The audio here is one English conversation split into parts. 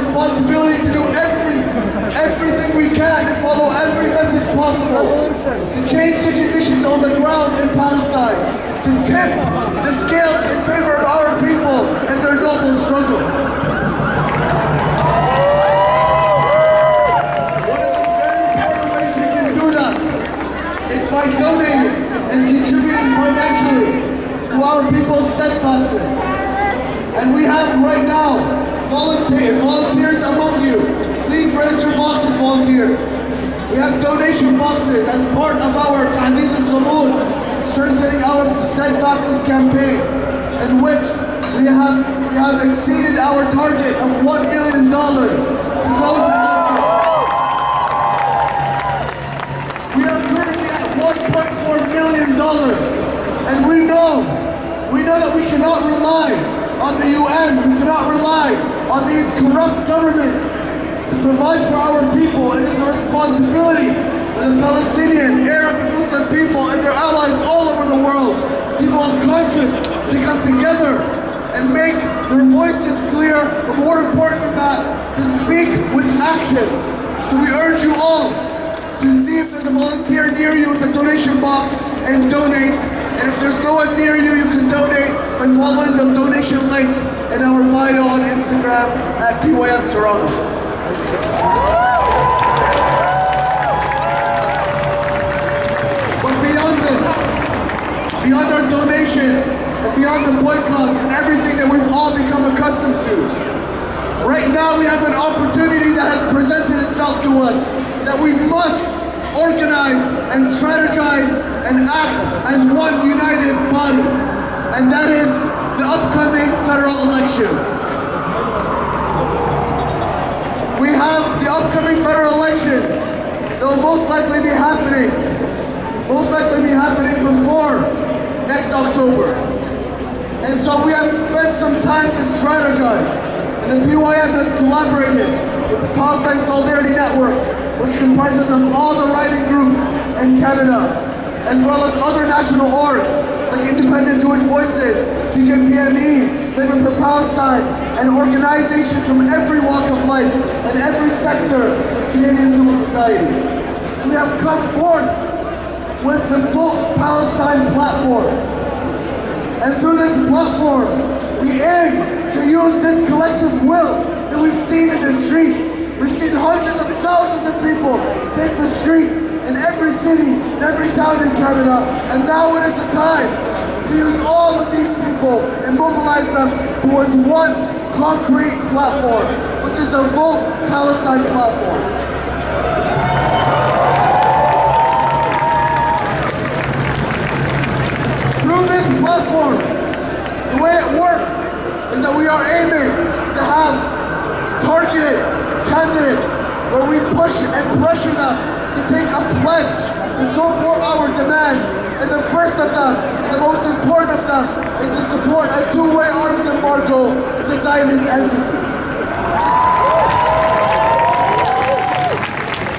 responsibility to do everything we can to follow every method possible to change the conditions on the ground in Palestine, to tip the scales in favor of our people and their noble struggle. One of the very important ways we can do that is by donating and contributing financially to our people's steadfastness. And we have right now volunteers among you. Please raise your boxes, volunteers. We have donation boxes as part of our Ta'ziz al-Samoon, strengthening our steadfastness campaign, in which we have exceeded our target of $1 million to go to Gaza. We are currently at $1.4 million, and we know that we cannot rely on the UN, we cannot rely on these corrupt governments to provide for our people. It is a responsibility of the Palestinian, Arab, and Muslim people and their allies all over the world, people of conscience, to come together and make their voices clear, but more important than that, to speak with action. So we urge you all to see if there's a volunteer near you with a donation box and donate. And if there's no one near you, you can donate by following the donation link in our bio on Instagram at PYM Toronto. But beyond this, beyond our donations, and beyond the boycotts and everything that we've all become accustomed to, right now we have an opportunity that has presented itself to us that we must organize and strategize and act as one united body, and that is the upcoming federal elections. We have the upcoming federal elections that will most likely be happening before next October. And so we have spent some time to strategize, and the PYM has collaborated with the Palestine Solidarity Network, which comprises of all the writing groups in Canada, as well as other national orgs like Independent Jewish Voices, CJPME, Labor for Palestine, and organizations from every walk of life and every sector of Canadian civil society. We have come forth with the Vote Palestine platform. And through this platform, we aim to use this collective will that we've seen in the streets. We've seen hundreds of thousands of people take the streets in every city, in every town in Canada, and now it is the time to use all of these people and mobilize them towards one concrete platform, which is the Vote Palestine platform. Through this platform, the way it works is that we are aiming to have targeted candidates where we push and pressure them to take a pledge to support our demands. And the first of them, and the most important of them, is to support a two-way arms embargo with the Zionist entity.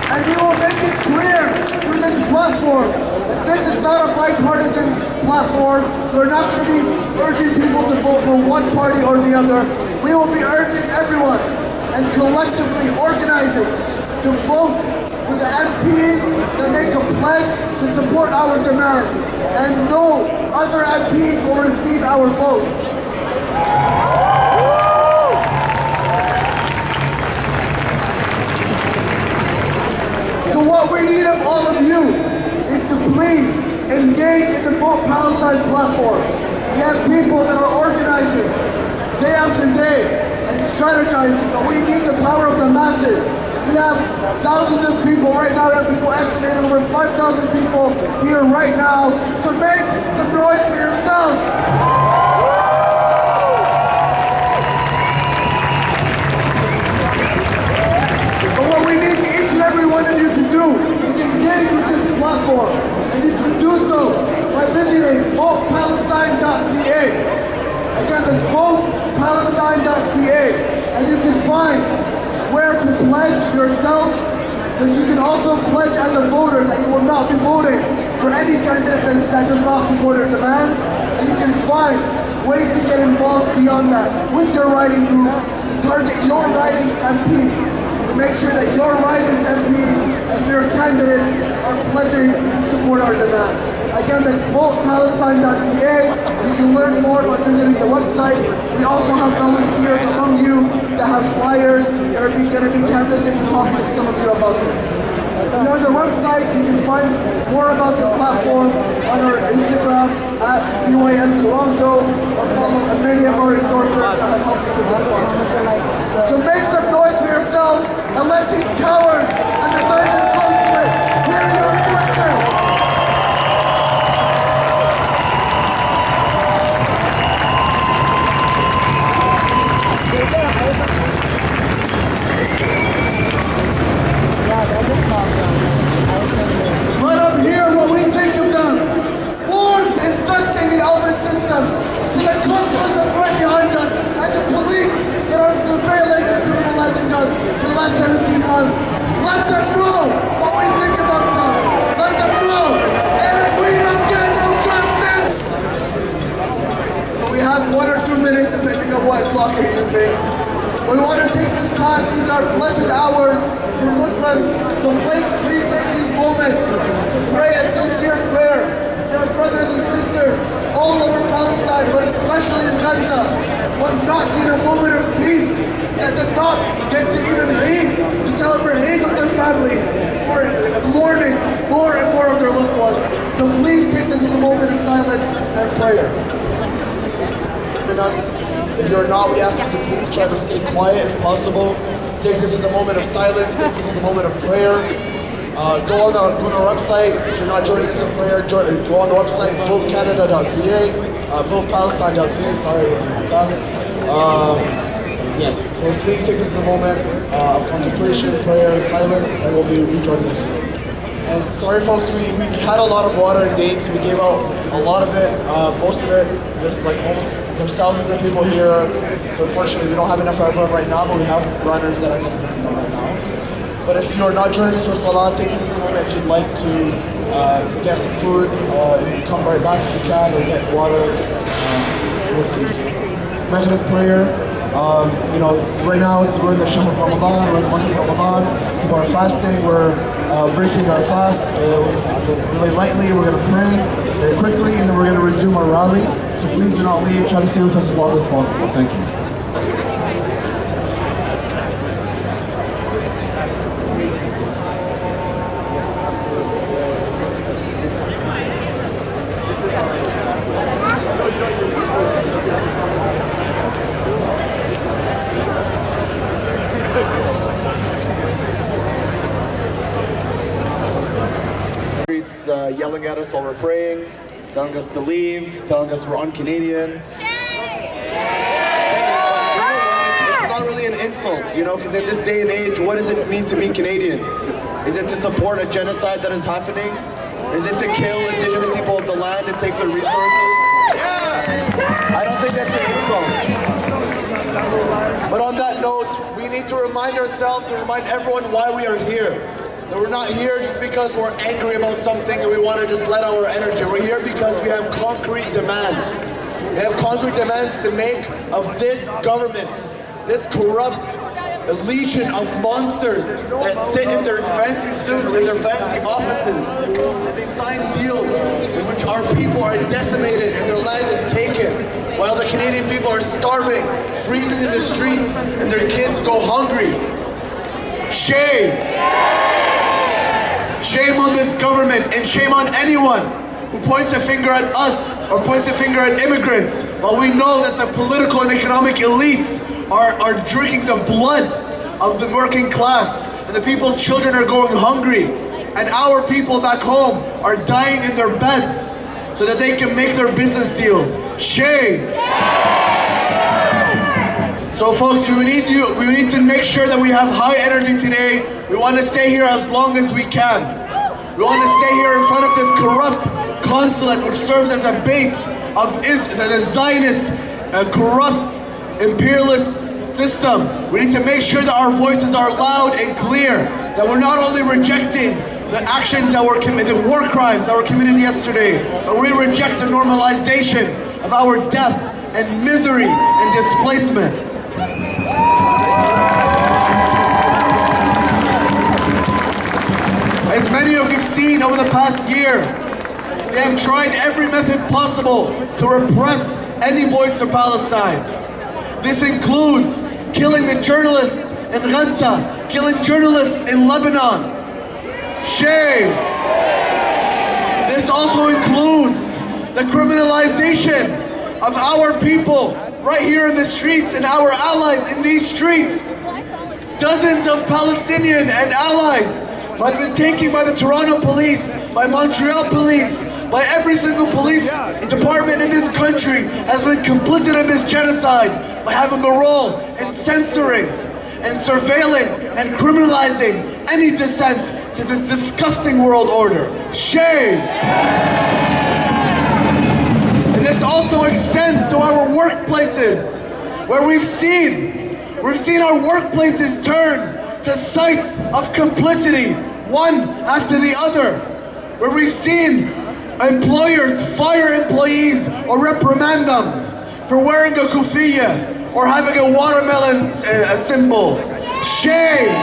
And we will make it clear through this platform that this is not a bipartisan platform. We're not going to be urging people to vote for one party or the other. We will be urging everyone and collectively organizing to vote for the MPs that make a pledge to support our demands, and no other MPs will receive our votes. So what we need of all of you is to please engage in the Vote Palestine platform. We have people that are organizing day after day and strategizing, but we need the power of the masses. We have thousands of people right now. We have people estimated over 5,000 people here right now. So make some noise for yourselves. But what we need each and every one of you to do is engage with this platform. And you can do so by visiting votepalestine.ca. Again, that's votepalestine.ca. And you can find where to pledge yourself. Then you can also pledge as a voter that you will not be voting for any candidate that does not support your demands. And you can find ways to get involved beyond that with your writing groups to target your riding's MP, to make sure that your riding's MP and their candidates are pledging to support our demands. Again, that's votepalestine.ca. You can learn more by visiting the website. We also have volunteers among you that have flyers that are going to be canvassing and talking to some of you about this. And on our website, you can find more about the platform on our Instagram at BYM Toronto, or follow many of our endorsers that have helped us with this one. So make some noise for yourselves and let these cowards and the Zionist consulate hear your voices. Let them hear what we think of them. For investing in our system, to the consuls that right behind us, and the police that are surveilling and criminalizing us for the last 17 months. Let them know what we think about them. Let them know that if we don't get no justice. So we have 1 or 2 minutes depending on what clock you're using. We want to take this time, these are blessed hours for Muslims, so please take these moments to pray a sincere prayer for our brothers and sisters all over Palestine, but especially in Gaza, who have not seen a moment of peace, that did not get to even Eid, to celebrate Eid with their families, for mourning more and more of their loved ones. So please take this as a moment of silence and prayer. If you're not, we ask you to please try to stay quiet if possible. Take this as a moment of silence, take this as a moment of prayer. Go on our website. If you're not joining us in prayer, go on the website, votecanada.ca, votepalestine.ca, sorry, fast. Yes, so please take this as a moment of contemplation, prayer, and silence, and we'll be rejoining you soon. And sorry folks, we had a lot of water and dates. We gave out a lot of it, most of it. There's thousands of people here. So unfortunately we don't have enough for everyone right now, but we have runners that are going to be right now. But if you're not joining us for Salah, take this as a moment if you'd like to get some food, come right back if you can, or get water. We'll see you soon. Imagine a prayer. Right now we're in the Shahr of Ramadan, we're in the month of Ramadan. People are fasting, we're breaking our fast really lightly. We're going to pray very quickly, and then we're going to resume our rally. So please do not leave. Try to stay with us as long as possible. Thank you. Yelling at us while we're praying, telling us to leave, telling us we're un-Canadian. It's not really an insult, because in this day and age, what does it mean to be Canadian? Is it to support a genocide that is happening? Is it to kill indigenous people of the land and take their resources? I don't think that's an insult. But on that note, we need to remind ourselves and remind everyone why we are here. That we're not here just because we're angry about something and we want to just let our energy. We're here because we have concrete demands. We have concrete demands to make of this government, this corrupt legion of monsters that sit in their fancy suits, in their fancy offices, and they sign deals in which our people are decimated and their land is taken, while the Canadian people are starving, freezing in the streets, and their kids go hungry. Shame! Shame on this government, and shame on anyone who points a finger at us or points a finger at immigrants, while we know that the political and economic elites are drinking the blood of the working class, and the people's children are going hungry, and our people back home are dying in their beds so that they can make their business deals. Shame! So folks, we need to make sure that we have high energy today. We want to stay here as long as we can. We want to stay here in front of this corrupt consulate, which serves as a base of the Zionist, corrupt, imperialist system. We need to make sure that our voices are loud and clear, that we're not only rejecting the actions that were committed, the war crimes that were committed yesterday, but we reject the normalization of our death and misery and displacement. year. They have tried every method possible to repress any voice for Palestine. This includes killing the journalists in Gaza, killing journalists in Lebanon. Shame. This also includes the criminalization of our people right here in the streets and our allies in these streets. Dozens of Palestinian and allies have been taken by the Toronto police, by Montreal police, by every single police department in this country has been complicit in this genocide by having a role in censoring and surveilling and criminalizing any dissent to this disgusting world order. Shame! And this also extends to our workplaces, where we've seen our workplaces turn to sites of complicity, one after the other, where we've seen employers fire employees or reprimand them for wearing a kufiya or having a watermelon symbol. Shame!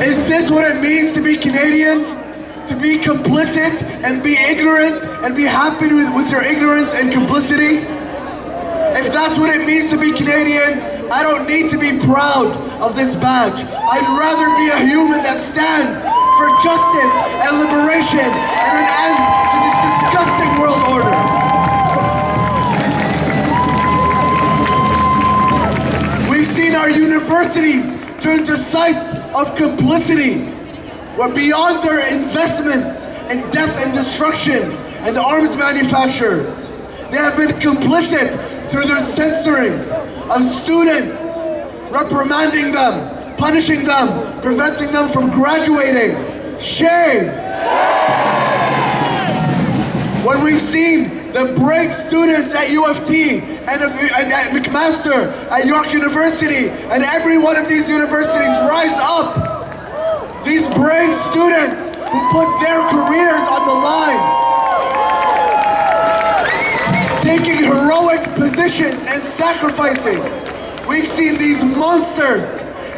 Is this what it means to be Canadian? To be complicit and be ignorant and be happy with your ignorance and complicity? If that's what it means to be Canadian, I don't need to be proud of this badge. I'd rather be a human that stands for justice and liberation and an end to this disgusting world order. We've seen our universities turn to sites of complicity, where beyond their investments in death and destruction and the arms manufacturers, they have been complicit through their censoring of students, reprimanding them, punishing them, preventing them from graduating. Shame! When we've seen the brave students at U of T and at McMaster, at York University, and every one of these universities rise up, these brave students who put their careers on the line, taking heroic positions and sacrificing. We've seen these monsters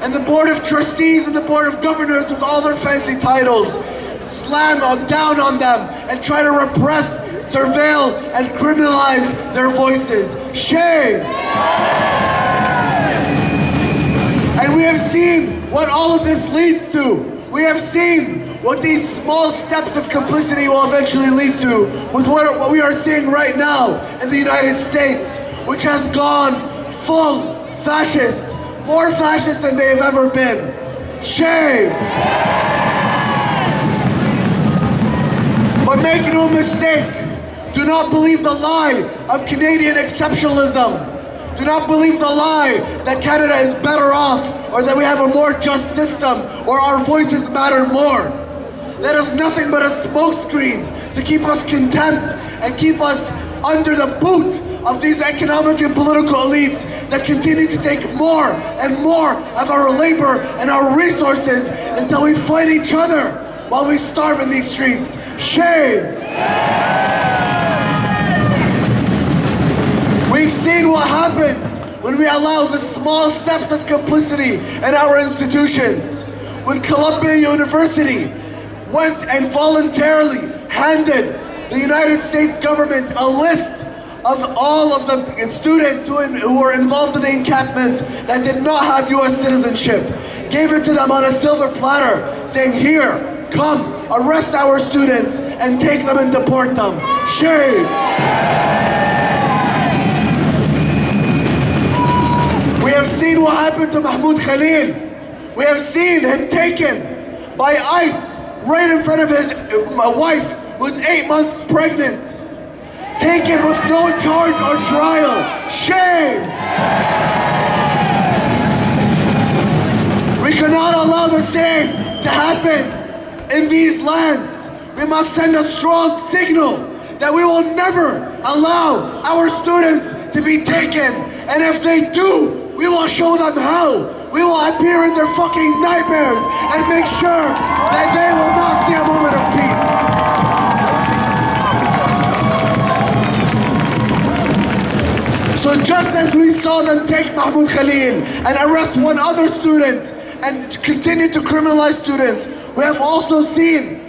and the Board of Trustees and the Board of Governors with all their fancy titles slam down on them and try to repress, surveil, and criminalize their voices. Shame! And we have seen what all of this leads to. We have seen what these small steps of complicity will eventually lead to with what we are seeing right now in the United States, which has gone full fascist, more fascist than they have ever been. Shame! But make no mistake, do not believe the lie of Canadian exceptionalism. Do not believe the lie that Canada is better off or that we have a more just system or our voices matter more. That is nothing but a smokescreen to keep us contempt and keep us under the boot of these economic and political elites that continue to take more and more of our labor and our resources until we fight each other while we starve in these streets. Shame! We've seen what happens when we allow the small steps of complicity in our institutions. When Columbia University went and voluntarily handed the United States government a list of all of the students who were involved in the encampment that did not have US citizenship, gave it to them on a silver platter, saying, here, come, arrest our students and take them and deport them. Shame! We have seen what happened to Mahmoud Khalil. We have seen him taken by ICE right in front of his wife, who was 8 months pregnant. Taken with no charge or trial. Shame! We cannot allow the same to happen in these lands. We must send a strong signal that we will never allow our students to be taken. And if they do, we will show them how. We will appear in their fucking nightmares and make sure that they will not see a moment of peace. So just as we saw them take Mahmoud Khalil and arrest one other student and continue to criminalize students. We have also seen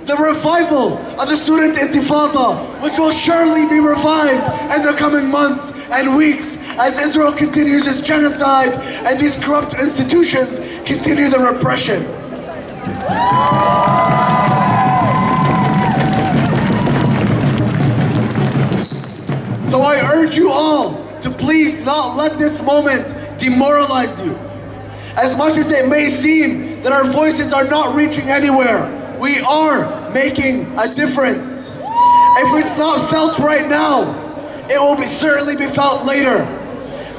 the revival of the student intifada, which will surely be revived in the coming months and weeks as Israel continues its genocide and these corrupt institutions continue the repression. So I urge you all to please not let this moment demoralize you. As much as it may seem that our voices are not reaching anywhere, we are making a difference. If it's not felt right now, it will certainly be felt later.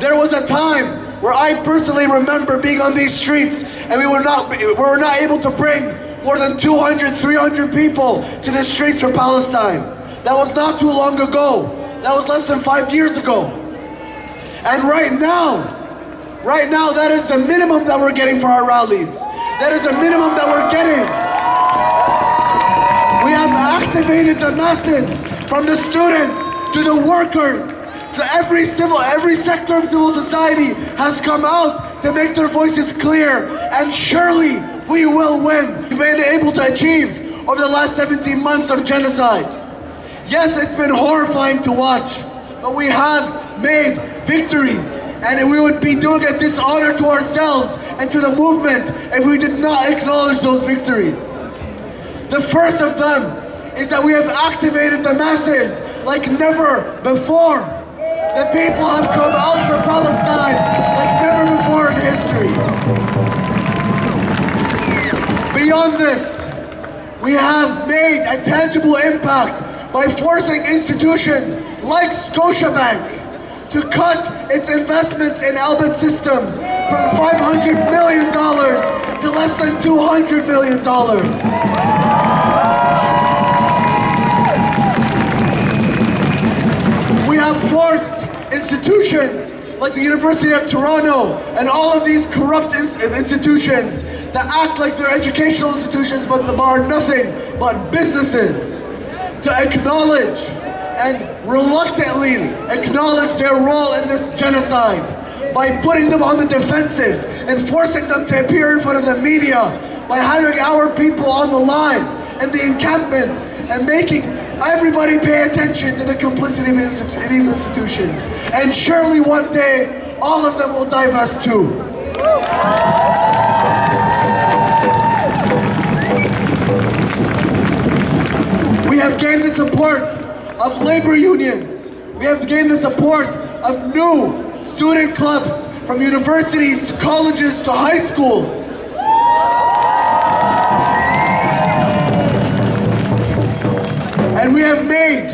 There was a time where I personally remember being on these streets and we were not able to bring more than 200, 300 people to the streets for Palestine. That was not too long ago. That was less than 5 years ago. And right now, that is the minimum that we're getting for our rallies. That is the minimum that we're getting. We have activated the masses, from the students to the workers, to every sector of civil society has come out to make their voices clear, and surely we will win. We've been able to achieve over the last 17 months of genocide. Yes, it's been horrifying to watch, but we have made victories, and we would be doing a dishonor to ourselves and to the movement if we did not acknowledge those victories. The first of them is that we have activated the masses like never before. The people have come out for Palestine like never before in history. Beyond this, we have made a tangible impact by forcing institutions like Scotiabank to cut its investments in Albert Systems from $500 million to less than $200 million. We have forced institutions like the University of Toronto and all of these corrupt institutions that act like they're educational institutions but are nothing but businesses to acknowledge and reluctantly acknowledge their role in this genocide by putting them on the defensive and forcing them to appear in front of the media, by having our people on the line and the encampments and making everybody pay attention to the complicity of these institutions. And surely one day, all of them will divest too. We have gained the support of labor unions. We have gained the support of new student clubs from universities to colleges to high schools. And we have made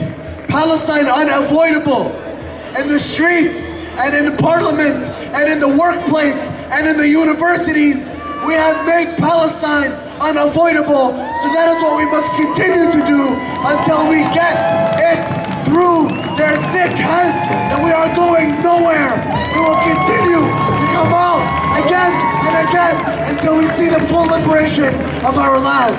Palestine unavoidable in the streets and in the parliament and in the workplace and in the universities. We have made Palestine unavoidable, so that is what we must continue to do until we get it through their thick heads that we are going nowhere. We will continue to come out again and again until we see the full liberation of our lands.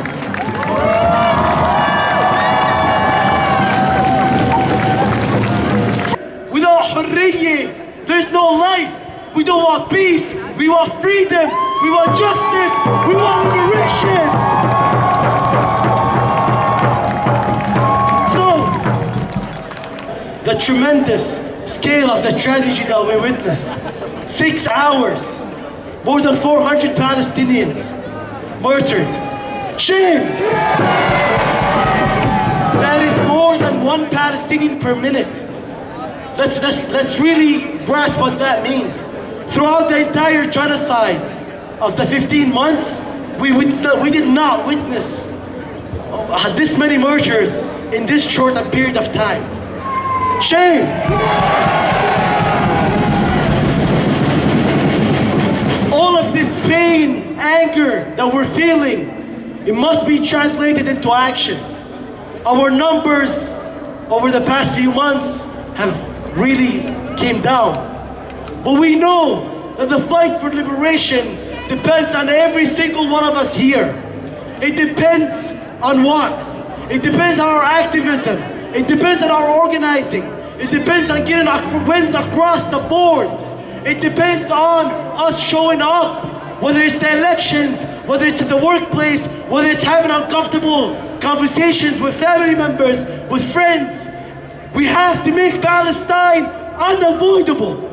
Without hurriya, there's no life. We don't want peace. We want freedom. We want justice. We want liberation. So, the tremendous scale of the tragedy that we witnessed. 6 hours. More than 400 Palestinians murdered. Shame! That is more than 1 Palestinian per minute. Let's really grasp what that means. Throughout the entire genocide of the 15 months, we did not witness this many murders in this short a period of time. Shame! All of this pain, anger that we're feeling, it must be translated into action. Our numbers over the past few months have really came down. But we know that the fight for liberation depends on every single one of us here. It depends on what? It depends on our activism. It depends on our organizing. It depends on getting our wins across the board. It depends on us showing up whether it's the elections, whether it's at the workplace, whether it's having uncomfortable conversations with family members, with friends. We have to make Palestine unavoidable.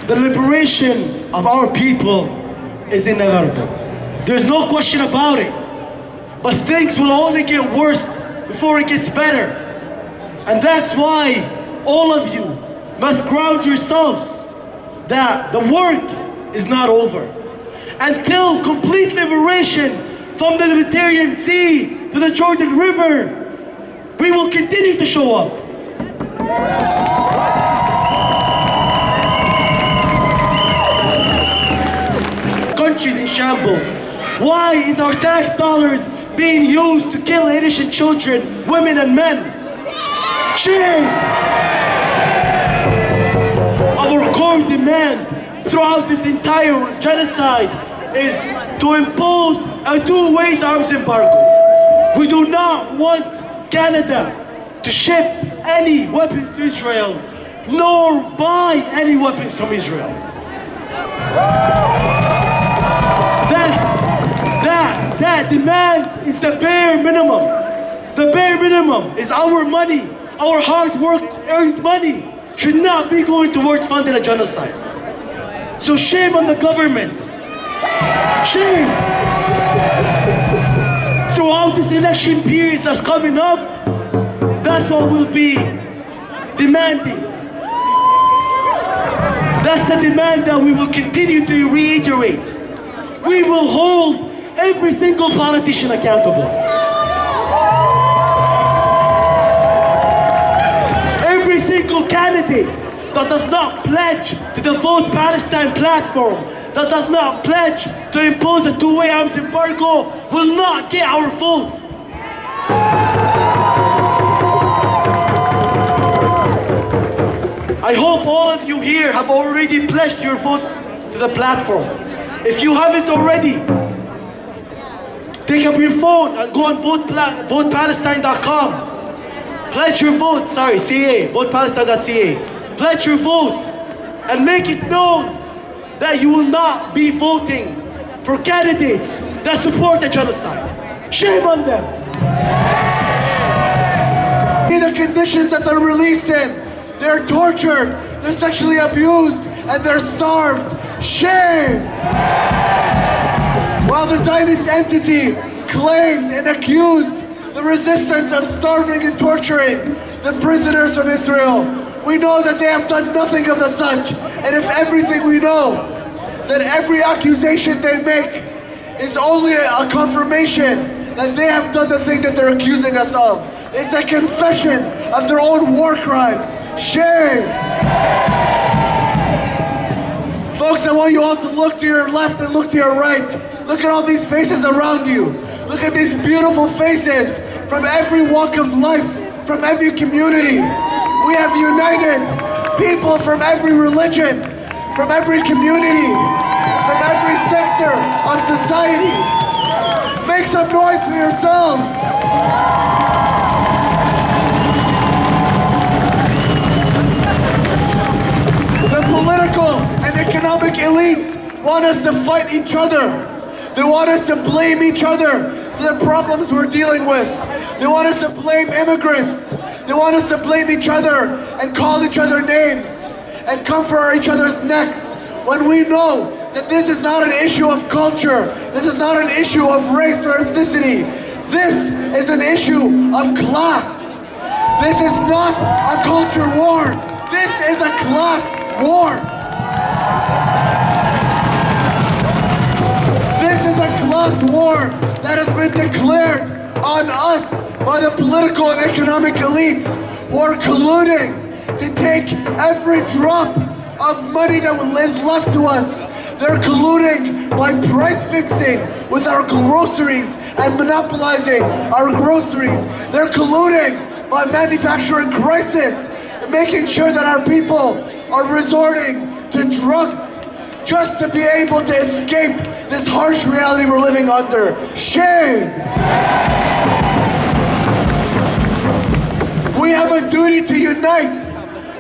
The liberation of our people is inevitable. There's no question about it. But things will only get worse before it gets better. And that's why all of you must ground yourselves that the work is not over. Until complete liberation from the Mediterranean Sea to the Jordan River, we will continue to show up. Countries in shambles. Why is our tax dollars being used to kill innocent children, women and men? Shame! Our core demand throughout this entire genocide is to impose a two-way arms embargo. We do not want Canada to ship any weapons to Israel, nor buy any weapons from Israel. That demand is the bare minimum. The bare minimum is our money, our hard-worked, earned money should not be going towards funding a genocide. So shame on the government. Shame. Throughout this election period that's coming up, that's what we'll be demanding. That's the demand that we will continue to reiterate. We will hold every single politician accountable. Every single candidate that does not pledge to the Vote Palestine platform, that does not pledge to impose a two-way arms embargo, will not get our vote. I hope all of you here have already pledged your vote to the platform. If you haven't already, take up your phone and go on votepalestine.com. Pledge your vote, CA, votepalestine.ca. Pledge your vote and make it known that you will not be voting for candidates that support the genocide. Shame on them. The conditions that they're released in, they're tortured, they're sexually abused, and they're starved. Shame! While the Zionist entity claimed and accused the resistance of starving and torturing the prisoners of Israel, we know that they have done nothing of the such. And if everything we know, that every accusation they make is only a confirmation that they have done the thing that they're accusing us of. It's a confession of their own war crimes. Shame! Folks, I want you all to look to your left and look to your right. Look at all these faces around you. Look at these beautiful faces from every walk of life, from every community. We have united people from every religion, from every community, from every sector of society. Make some noise for yourselves. The political and economic elites want us to fight each other. They want us to blame each other for the problems we're dealing with. They want us to blame immigrants. They want us to blame each other and call each other names and come for each other's necks, when we know that this is not an issue of culture. This is not an issue of race or ethnicity. This is an issue of class. This is not a culture war. This is a class war. This is a class war that has been declared on us by the political and economic elites who are colluding to take every drop of money that is left to us. They're colluding by price fixing with our groceries and monopolizing our groceries. They're colluding by manufacturing crisis and making sure that our people are resorting to drugs just to be able to escape this harsh reality we're living under. Shame! We have a duty to unite.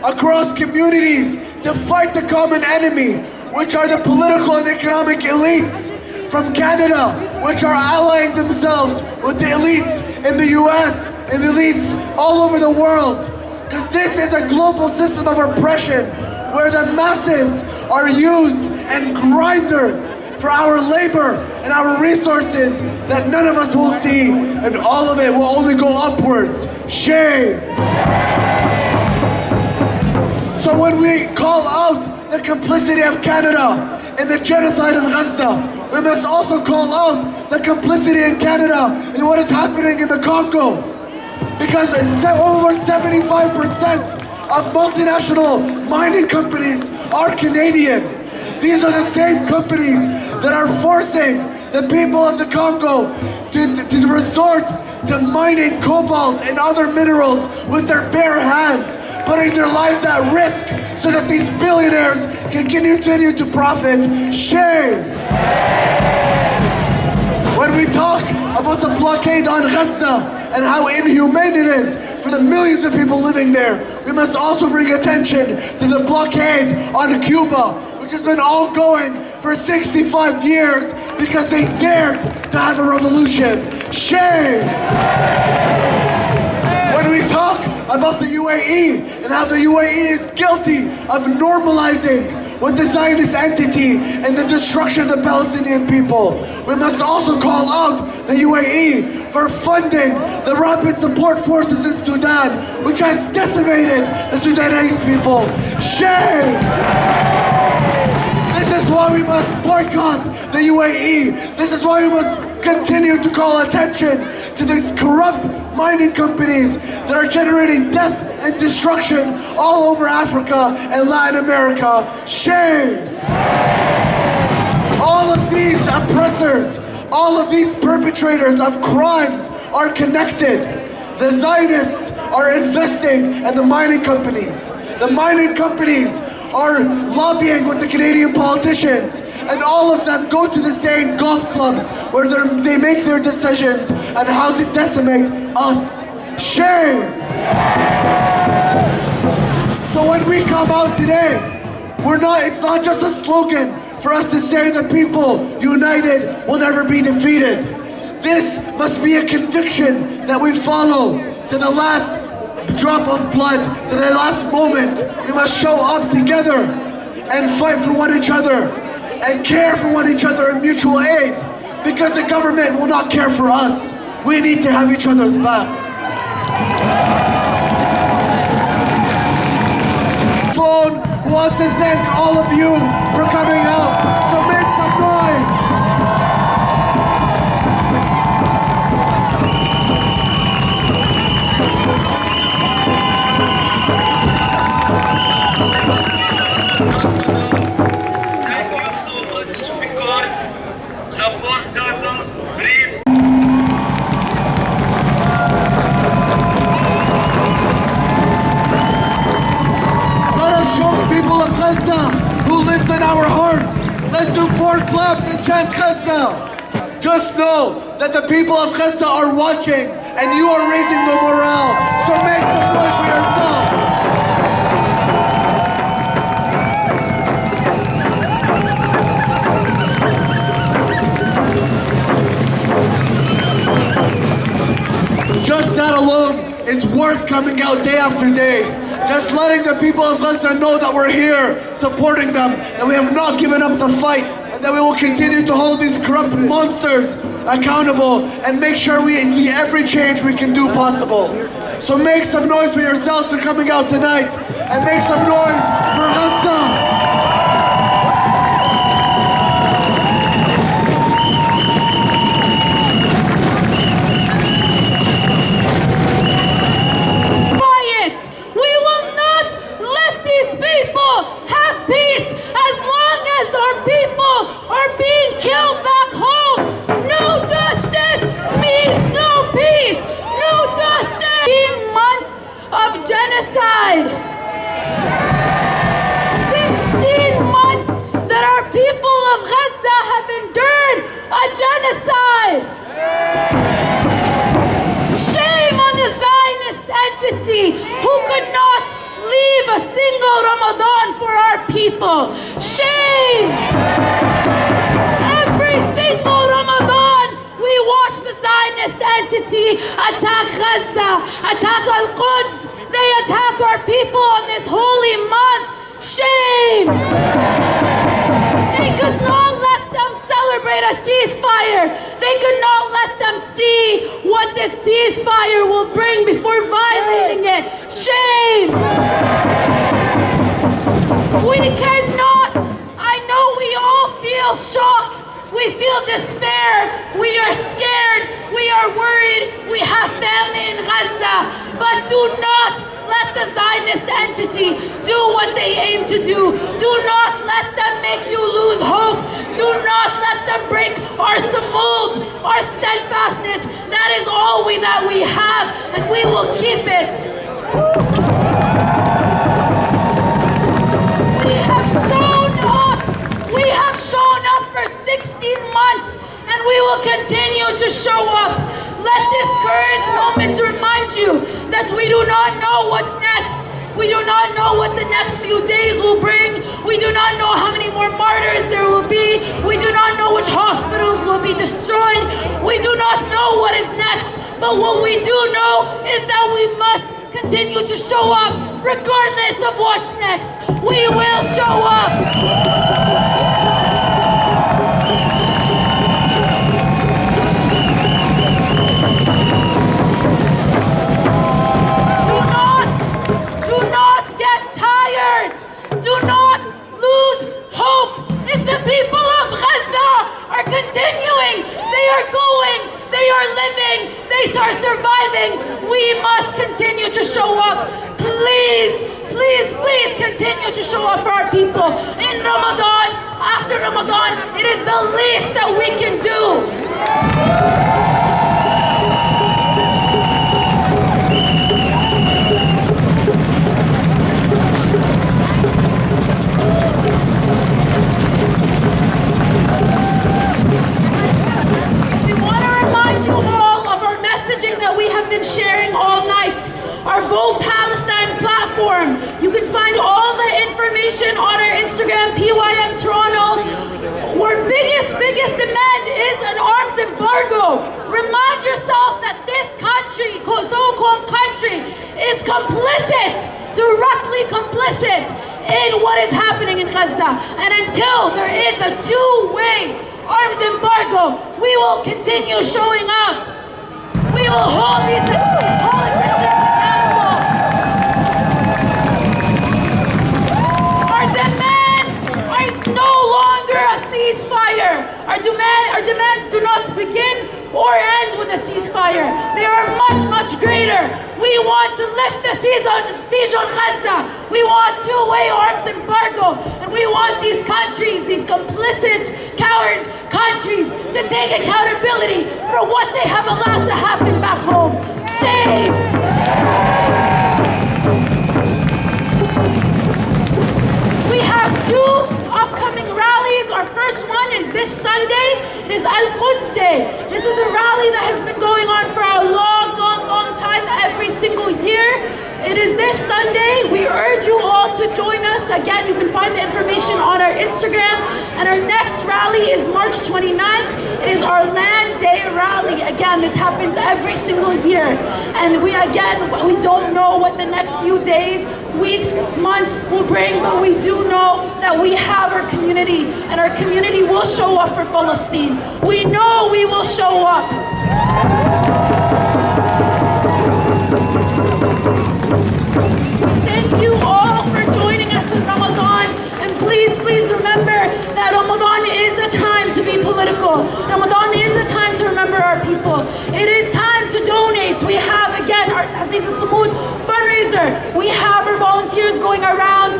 across communities to fight the common enemy, which are the political and economic elites from Canada, which are allying themselves with the elites in the US and elites all over the world. Because this is a global system of oppression where the masses are used and grinders for our labor and our resources that none of us will see, and all of it will only go upwards. Shame! So when we call out the complicity of Canada in the genocide in Gaza, we must also call out the complicity in Canada in what is happening in the Congo. Because over 75% of multinational mining companies are Canadian. These are the same companies that are forcing the people of the Congo to resort to mining cobalt and other minerals with their bare hands, putting their lives at risk so that these billionaires can continue to profit. Shame! When we talk about the blockade on Gaza and how inhumane it is for the millions of people living there, we must also bring attention to the blockade on Cuba, which has been ongoing for 65 years because they dared to have a revolution. Shame! When we talk about the UAE and how the UAE is guilty of normalizing with the Zionist entity and the destruction of the Palestinian people, we must also call out the UAE for funding the rapid support forces in Sudan, which has decimated the Sudanese people. Shame! This is why we must boycott the UAE. This is why we must continue to call attention to these corrupt mining companies that are generating death and destruction all over Africa and Latin America. Shame! All of these oppressors, all of these perpetrators of crimes are connected. The Zionists are investing in the mining companies. The mining companies are lobbying with the Canadian politicians, and all of them go to the same golf clubs where they make their decisions on how to decimate us. Shame! So when we come out today, it's not just a slogan for us to say that people united will never be defeated. This must be a conviction that we follow to the last drop of blood, to the last moment. We must show up together and fight for one another and care for one another in mutual aid, because the government will not care for us. We need to have each other's backs. Phone wants to thank all of you for coming out, so make some noise. Who lives in our hearts. Let's do 4 claps and chant Gaza. Just know that the people of Gaza are watching and you are raising the morale. So make some noise for yourself. Just that alone is worth coming out day after day. Just letting the people of Gaza know that we're here supporting them, that we have not given up the fight, and that we will continue to hold these corrupt monsters accountable and make sure we see every change we can do possible. So make some noise for yourselves for coming out tonight, and make some noise for Gaza. Killed back home. No justice means no peace. No justice. 16 months of genocide. 16 months that our people of Gaza have endured a genocide. Shame on the Zionist entity who could not leave a people. Shame! Every single Ramadan, we watch the Zionist entity attack Gaza, attack Al-Quds. They attack our people on this holy month. Shame! They could not let them celebrate a ceasefire. They could not let them see what this ceasefire will bring before violating it. Shame! We cannot. I know we all feel shock. We feel despair. We are scared. We are worried. We have family in Gaza. But do not let the Zionist entity do what they aim to do. Do not let them make you lose hope. Do not let them break our samud, our steadfastness. That is all that we have, and we will keep it. We have shown up. We have shown up for 16 months, and we will continue to show up. Let this current moment remind you that we do not know what's next. We do not know what the next few days will bring. We do not know how many more martyrs there will be. We do not know which hospitals will be destroyed. We do not know what is next. But what we do know is that we must continue to show up regardless of what's next. We will show up. Do not lose hope. If the people of Gaza are continuing, they are going, they are living, they are surviving, we must continue to show up. Please, please, please continue to show up for our people. In Ramadan, after Ramadan, it is the least that we can do. Sharing all night, our Vote Palestine platform. You can find all the information on our Instagram, PYM Toronto. Our biggest demand is an arms embargo. Remind yourself that this country, so-called country, is complicit, directly complicit in what is happening in Gaza. And until there is a two-way arms embargo, we will continue showing up. We will hold these politicians accountable. Our demands are no longer a ceasefire. Our demands do not begin or end with a ceasefire. They are much greater. We want to lift the siege on Gaza. We want two-way arms embargo. And we want these countries, these complicit, coward countries, to take accountability for what they have allowed to happen back home. Shame! We have two upcoming rallies. Our first one is this Sunday. It is Al-Quds Day. This is a rally that has been going on for a long time, every single year. It is this Sunday. We urge you all to join us. Again, you can find the information on our Instagram. And our next rally is March 29th. It is our Land Day rally. Again, this happens every single year. And we don't know what the next few days, weeks, months will bring, but we do know that we have our community, and our community will show up for Palestine. We know we will show up. Thank you all for joining us in Ramadan, and please remember that Ramadan is a time to be political. Ramadan is a time to remember our people. It is time to donate. We have, again, our Aziz Samud fundraiser. We have our volunteers going around.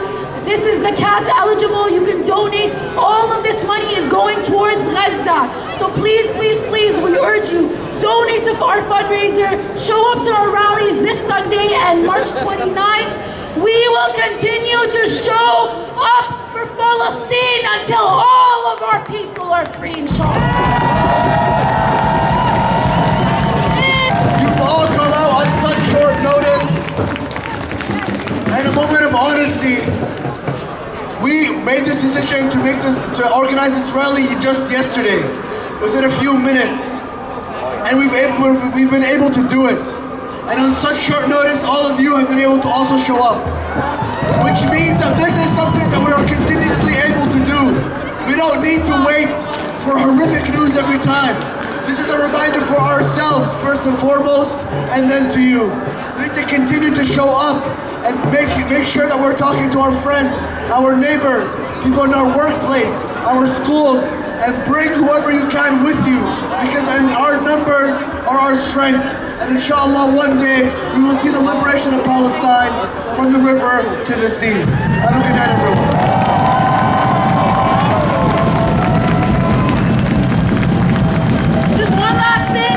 This is zakat eligible. You can donate. All of this money is going towards Gaza. So please, we urge you, donate to our fundraiser. Show up to our rallies this Sunday and March 29th. We will continue to show up for Palestine until all of our people are free, inshallah. You've all come out on such short notice. And a moment of honesty. We made this decision to organize this rally just yesterday, within a few minutes, and we've been able to do it. And on such short notice, all of you have been able to also show up, which means that this is something that we are continuously able to do. We don't need to wait for horrific news every time. This is a reminder for ourselves, first and foremost, and then to you. We need to continue to show up and make sure that we're talking to our friends, our neighbors, people in our workplace, our schools, and bring whoever you can with you, because our numbers are our strength. And inshallah, one day, we will see the liberation of Palestine from the river to the sea. Have a good night, everyone. Just one last thing.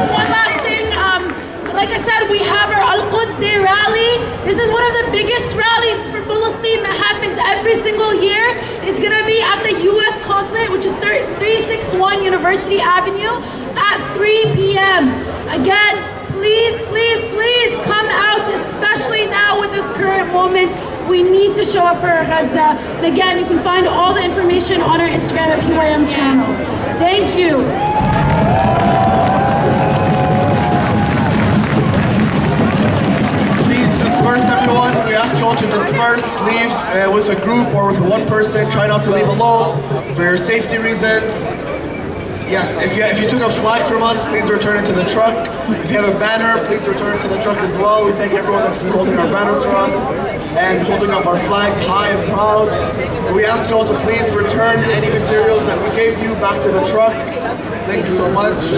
Like I said, we have our Al-Quds Day rally. This is one of the biggest rallies for Palestine that happens every single year. It's gonna be at the US Consulate, which is 361 University Avenue at 3 p.m. Again, please, please, please come out, especially now with this current moment. We need to show up for Gaza. And again, you can find all the information on our Instagram at PYM Toronto. Thank you. Disperse, everyone. We ask you all to disperse, leave with a group or with one person. Try not to leave alone for your safety reasons. Yes, if you took a flag from us, please return it to the truck. If you have a banner, please return it to the truck as well. We thank everyone that's been holding our banners for us and holding up our flags high and proud. We ask you all to please return any materials that we gave you back to the truck. Thank you so much.